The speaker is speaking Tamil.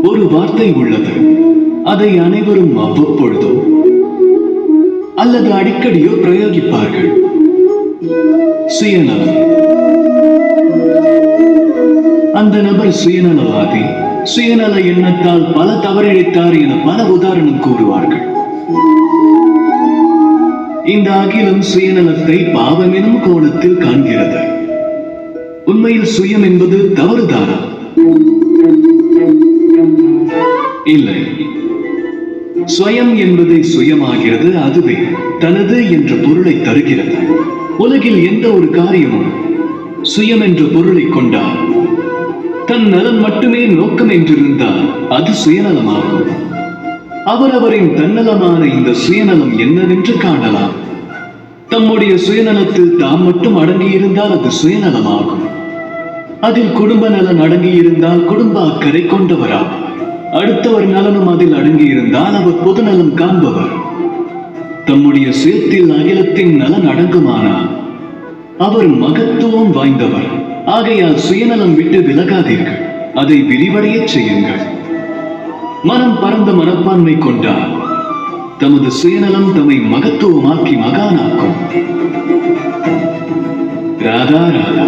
ஒரு வார்த்தை உள்ளது. அதை அனைவரும் அவ்வப்பொழுதோ அல்லது அடிக்கடியோ பிரயோகிப்பார்கள். சுயநலம். அந்த நபர் சுயநலவாதி, சுயநல எண்ணத்தால் பல தவறிழைத்தார் என பல உதாரணம் கூறுவார்கள். இந்த அகிலம் சுயநலத்தை பாவம் எனும் கோணத்தில் காண்கிறது. உண்மையில் சுயம் என்பது தவறுதானா? இல்லை. சுயம் என்பதை சுயமாகிறது, அதுவே தனது என்ற பொருளை தருகிறது. உலகில் எந்த ஒரு காரியமும் சுயம் என்ற பொருளை கொண்டால், தன் நலன் மட்டுமே நோக்கம் என்றிருந்தால் அது சுயநலமாகும். அவரவரின் தன்னலமான இந்த சுயநலம் என்னவென்று காணலாம். தம்முடைய சுயநலத்தில் தாம் மட்டும் அடங்கியிருந்தால் அது சுயநலமாகும். அதில் குடும்ப நலன் அடங்கியிருந்தால் குடும்ப அக்கறை கொண்டவராகும். அடுத்தவர் நலனும் அதில் அடங்கியிருந்தால் அவர் பொது நலம் காண்பவர். தம்முடைய சுயத்தில் அகிலத்தின் நலன் அடங்குமானால் அவர் மகத்துவம் வாய்ந்தவர். ஆகையால் சுயநலம் விட்டு விலகாதீர்கள், அதை விரிவடைய செய்யுங்கள். மனம் பரந்த மனப்பான்மை கொண்டால் தமது சுயநலம் தம்மை மகத்துவமாக்கி மகானாக்கும். ராதா ராதா.